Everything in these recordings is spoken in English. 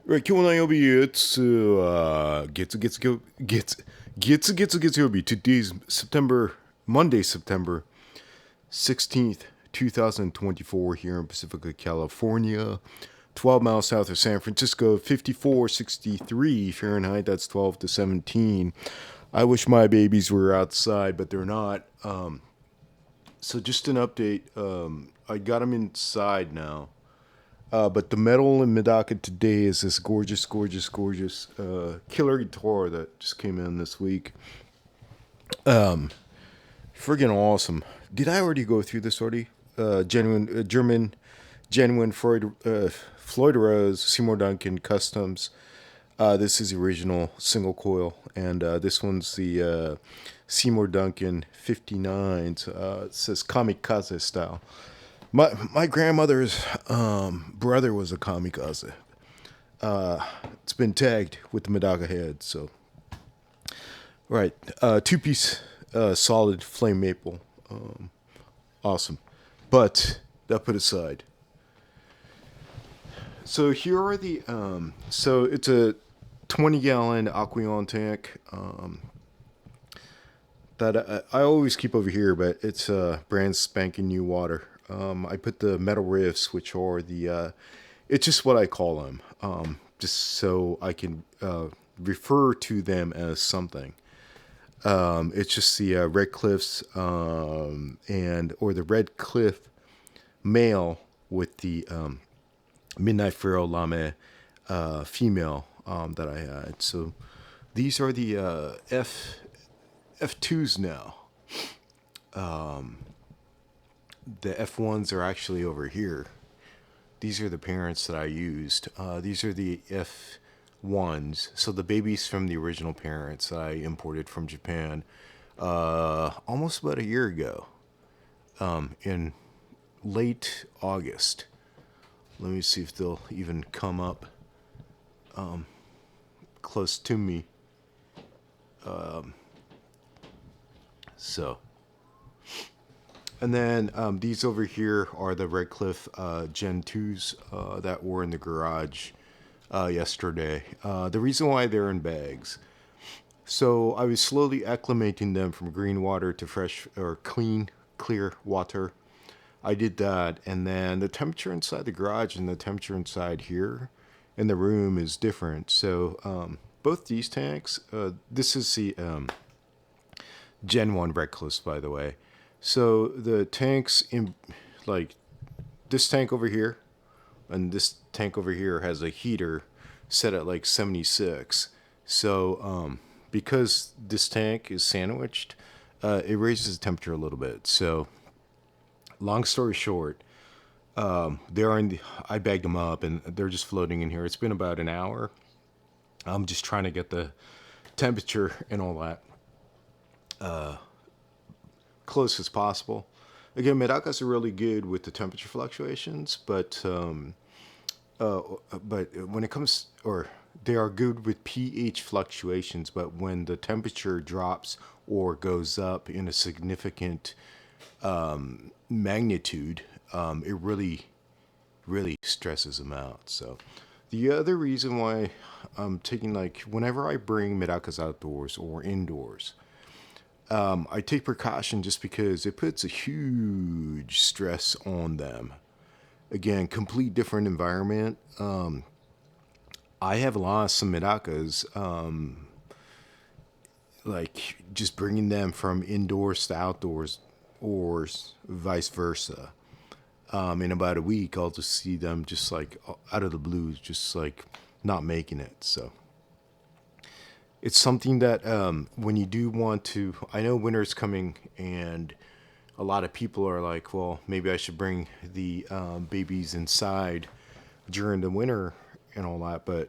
Right, 今日の曜日、Today's Monday, September 16th, 2024 here in Pacifica, California. 12 miles south of San Francisco, 5463 Fahrenheit, that's 12 to 17. I wish my babies were outside, but they're not. So just an update, I got them inside now. But the metal in Medaka today is this gorgeous killer guitar that just came in this week. Friggin' awesome. Did I already go through this already? Genuine Floyd Rose, Seymour Duncan Customs. This is the original single coil, and this one's the Seymour Duncan 59s. It says kamikaze style. My grandmother's brother was a kamikaze. It's been tagged with the Medaka head, so. Right, two-piece solid flame maple. Awesome. But, that put aside. So here are the, so it's a 20-gallon Aquarium tank that I always keep over here, but it's brand spanking new water. I put the metal riffs, which are the, it's just what I call them, just so I can refer to them as something. It's just the Red Cliffs or the Red Cliff male with the Midnight Pharaoh Lame female that I had. So these are the F2s now. The F1s are actually over here. These are the parents that I used. These are the F1s. So the babies from the original parents I imported from Japan almost about a year ago, in late August. Let me see if they'll even come up close to me. So. And then these over here are the Red Cliff Gen 2s that were in the garage yesterday. The reason why they're in bags. So I was slowly acclimating them from green water to fresh or clear water. I did that, and then the temperature inside the garage and the temperature inside here in the room is different. So both these tanks, this is the Gen 1 Red Cliffs, by the way. So the tanks in, like, this tank over here and this tank over here has a heater set at like 76. So because this tank is sandwiched, it raises the temperature a little bit. So long story short, I bagged them up and they're just floating in here. It's been about an hour. I'm just trying to get the temperature and all that close as possible. Again, Medakas are really good with the temperature fluctuations, but when it comes, or they are good with pH fluctuations, but when the temperature drops or goes up in a significant magnitude, it really stresses them out. So the other reason why I'm taking, like, whenever I bring Medakas outdoors or indoors, I take precaution just because it puts a huge stress on them. Again, complete different environment. I have lost some Medakas, like just bringing them from indoors to outdoors or vice versa. In about a week, I'll just see them just like out of the blue, just like not making it. So it's something that when you do want to, I know winter's coming and a lot of people are like, well, maybe I should bring the babies inside during the winter and all that, but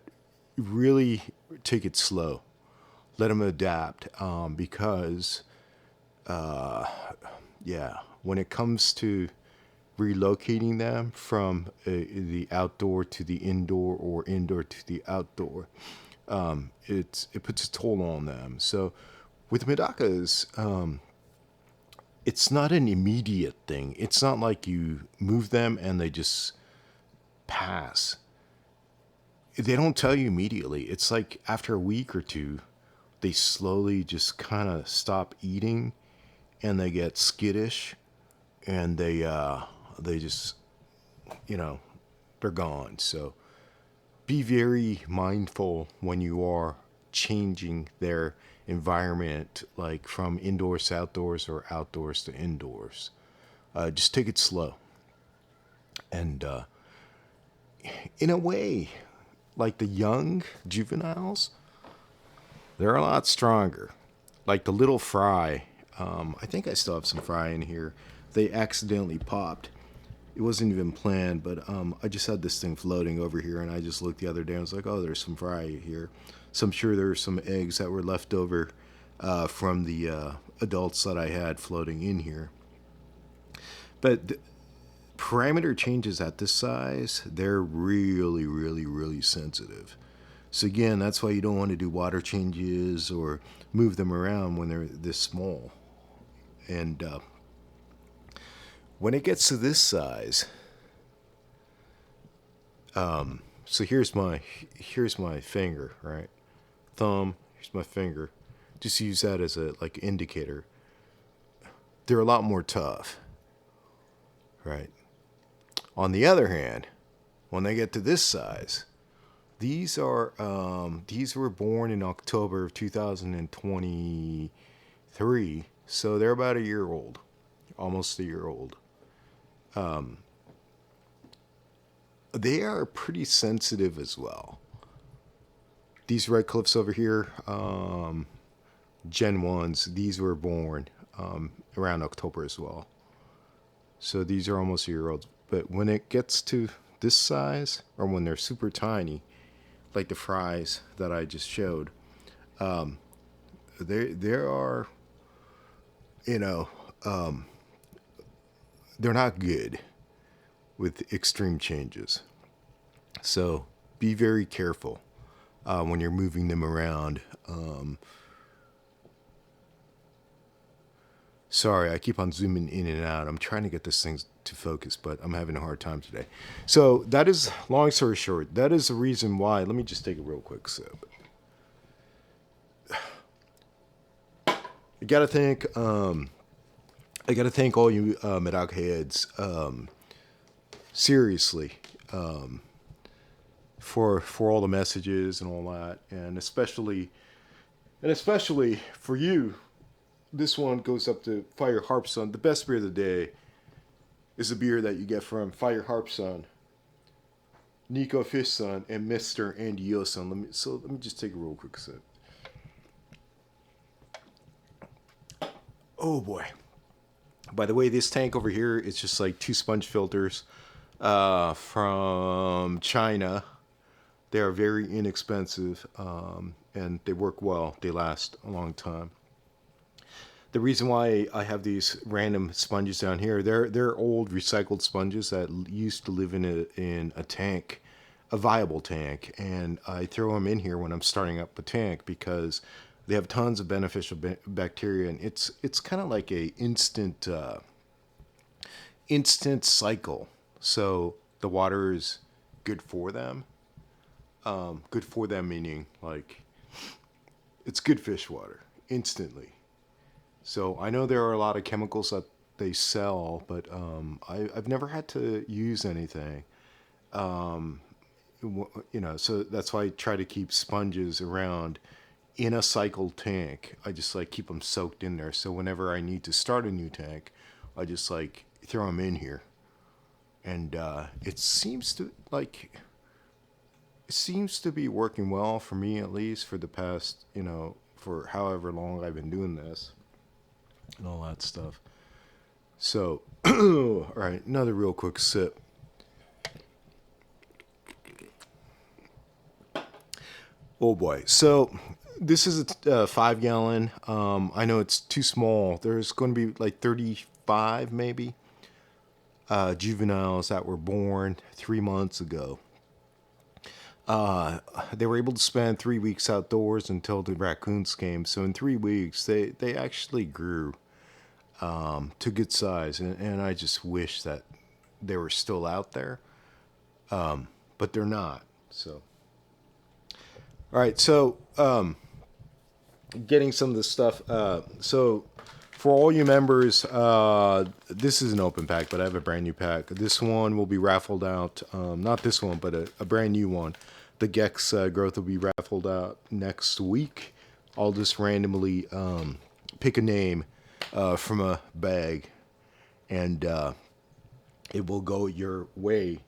really take it slow. Let them adapt because, when it comes to relocating them from the outdoor to the indoor or indoor to the outdoor, it puts a toll on them. So with Medakas, it's not an immediate thing. It's not like you move them and they just pass. they don't tell you immediately. It's like after a week or two, they slowly just kind of stop eating, and they get skittish, and they just, you know, they're gone. So be very mindful when you are changing their environment, like from indoors to outdoors or outdoors to indoors. Just take it slow. And in a way, like the young juveniles, they're a lot stronger. Like the little fry, I think I still have some fry in here. They accidentally popped. It wasn't even planned, but I just had this thing floating over here, and I just looked the other day and was like, oh, there's some fry here. So I'm sure there were some eggs that were left over from the adults that I had floating in here. But parameter changes at this size, they're really, really, really sensitive. So again, that's why you don't want to do water changes or move them around when they're this small. And when it gets to this size, so here's my finger, right? Thumb, here's my finger. Just use that as a like indicator. They're a lot more tough, right? On the other hand, when they get to this size, these were born in October of 2023, so they're about a year old, almost a year old. They are pretty sensitive as well. These red cliffs over here, Gen 1s, these were born around October as well. So these are almost a year old. But when it gets to this size, or when they're super tiny, like the fries that I just showed, there are, you know, they're not good with extreme changes. So be very careful when you're moving them around. Sorry, I keep on zooming in and out. I'm trying to get this thing to focus, but I'm having a hard time today. So that is, long story short, that is the reason why. Let me just take a real quick sip. I gotta thank all you Medaka heads, seriously, for all the messages and all that, and especially for you. This one goes up to Fire Harpsun. The best beer of the day is a beer that you get from Fire Harpsun, Nico Fishsun, and Mr. Andy Yosun. Let me just take a real quick sip. Oh boy. By the way, this tank over here is just like 2 sponge filters from China. They are very inexpensive, and they work well. They last a long time. The reason why I have these random sponges down here, they're old recycled sponges that used to live in a tank, a viable tank, and I throw them in here when I'm starting up a tank because they have tons of beneficial bacteria, and it's kind of like a instant cycle. So the water is good for them. Good for them meaning like it's good fish water instantly. So I know there are a lot of chemicals that they sell, but I've never had to use anything. So that's why I try to keep sponges around in a cycled tank. I just like keep them soaked in there. So whenever I need to start a new tank, I just like throw them in here. And it seems to be working well for me, at least for the past, for however long I've been doing this. And all that stuff. So, all right, another real quick sip. Oh boy. So, this is a 5-gallon. I know it's too small. There's going to be like 35 maybe juveniles that were born 3 months ago. They were able to spend 3 weeks outdoors until the raccoons came. So in 3 weeks, they actually grew to good size, and I just wish that they were still out there, but they're not. So All right, so getting some of the stuff. So for all you members, this is an open pack, but I have a brand new pack. This one will be raffled out. Not this one, but a brand new one. The Gex growth will be raffled out next week. I'll just randomly pick a name from a bag, and it will go your way.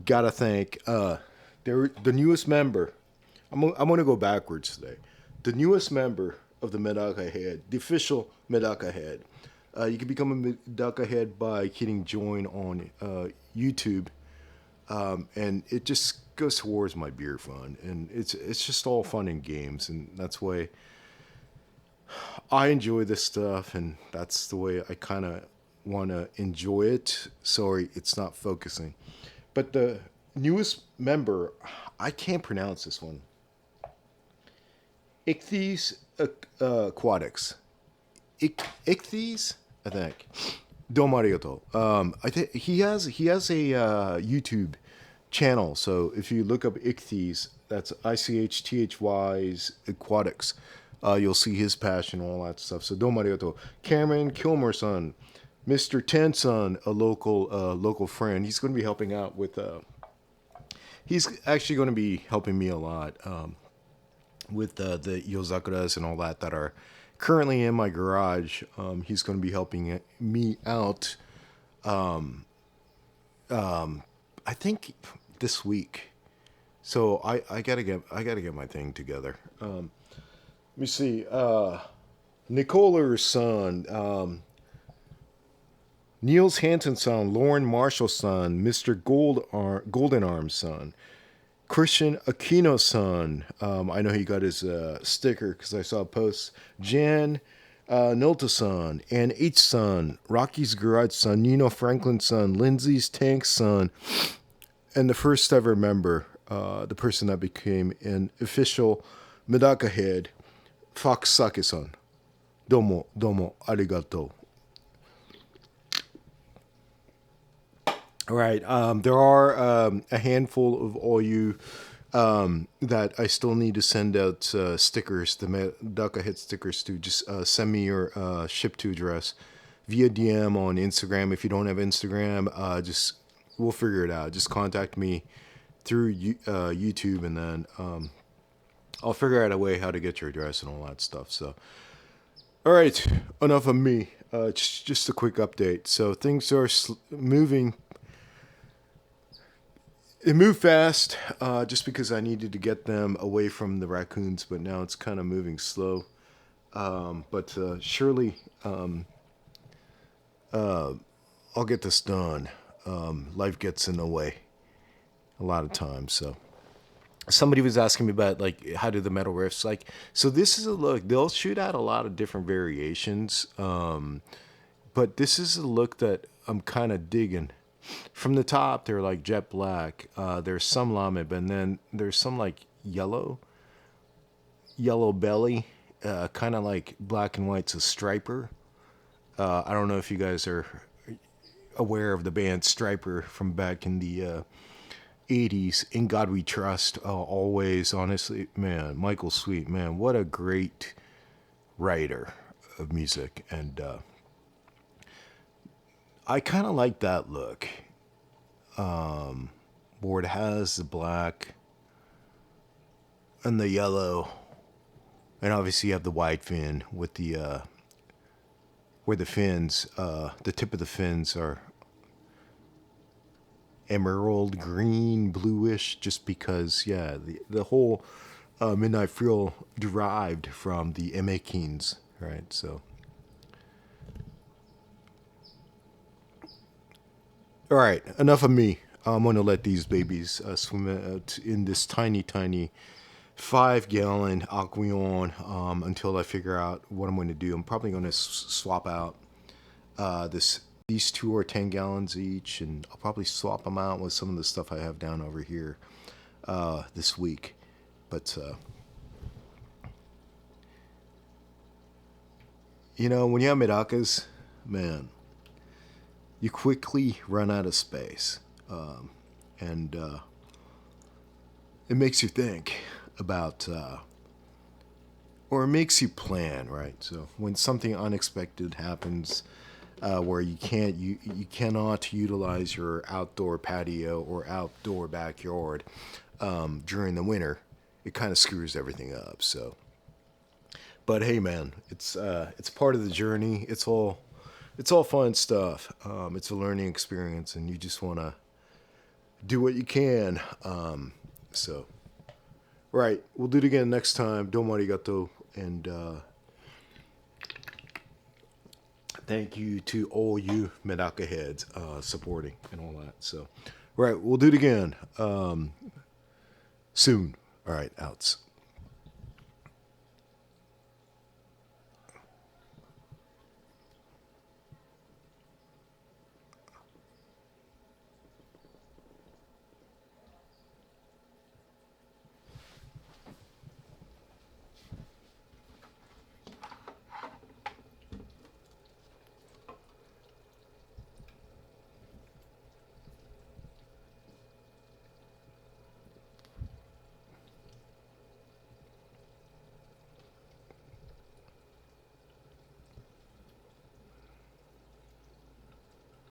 Gotta thank the newest member. I'm going to go backwards today. The newest member of the Medaka Head, the official Medaka Head. You can become a Medaka Head by hitting join on YouTube, and it just goes towards my beer fund, and it's just all fun and games, and that's why I enjoy this stuff, and that's the way I kind of want to enjoy it. Sorry, it's not focusing, but the newest member, I can't pronounce this one. Ichthyes Aquatics. Ichthyes, I think. Domo arigato. I think he has a YouTube channel. So if you look up Ichthyes, that's ICHTHY's Aquatics. You'll see his passion and all that stuff. So domo arigato. Cameron Kilmer-san, Mr. Ten-san, a local friend. He's going to be helping out with. He's actually going to be helping me a lot. With the Yozakuras and all that are currently in my garage. He's going to be helping me out. I think this week. So I gotta get my thing together. Let me see. Nicola's son, Niels Hansen's son, Lauren Marshall's son, Mr. Golden Arm's son. Christian Aquino's son. I know he got his sticker because I saw a post. Jan Nilta's son. Ann H's son. Rocky's Garage son. Nino Franklin's son. Lindsay's Tank's son. And the first ever member, the person that became an official Medaka Head, Fox Sake-san. Domo arigato. All right. There are a handful of all you that I still need to send out stickers, the Medaka Head stickers to. Just send me your ship to address via DM on Instagram. If you don't have Instagram, we'll figure it out. Just contact me through YouTube, and then I'll figure out a way how to get your address and all that stuff. So, all right. Enough of me. Just a quick update. So things are moving. It moved fast, just because I needed to get them away from the raccoons, but now it's kind of moving slow. But surely I'll get this done. Life gets in the way a lot of times. So somebody was asking me about, like, how do the metal riffs, like, so this is a look. They'll shoot out a lot of different variations, but this is a look that I'm kind of digging. From the top, they're like jet black. There's some lamib, and then there's some like yellow belly, kind of like black and white's a striper. I don't know if you guys are aware of the band Striper from back in the 80s. In God We Trust, always. Honestly, man, Michael Sweet, man, what a great writer of music. And I kind of like that look, where it has the black and the yellow, and obviously you have the wide fin with the where the fins, the tip of the fins are emerald green, bluish, just because, yeah, the whole Midnight Frill derived from the Emekins, right? So. All right, enough of me. I'm going to let these babies swim out in this tiny 5-gallon Aquarium until I figure out what I'm going to do. I'm probably going to swap out these two are 10 gallons each, and I'll probably swap them out with some of the stuff I have down over here this week. But when you have Medakas, man, you quickly run out of space, and it makes you think. about, or it makes you plan, right? So when something unexpected happens, where you cannot utilize your outdoor patio or outdoor backyard during the winter, it kind of screws everything up. So, but hey, man, it's part of the journey. It's all fun stuff. It's a learning experience, and you just want to do what you can. So, right, we'll do it again next time. Domo arigato, and thank you to all you Medaka heads supporting and all that. So, right, we'll do it again soon. All right, outs.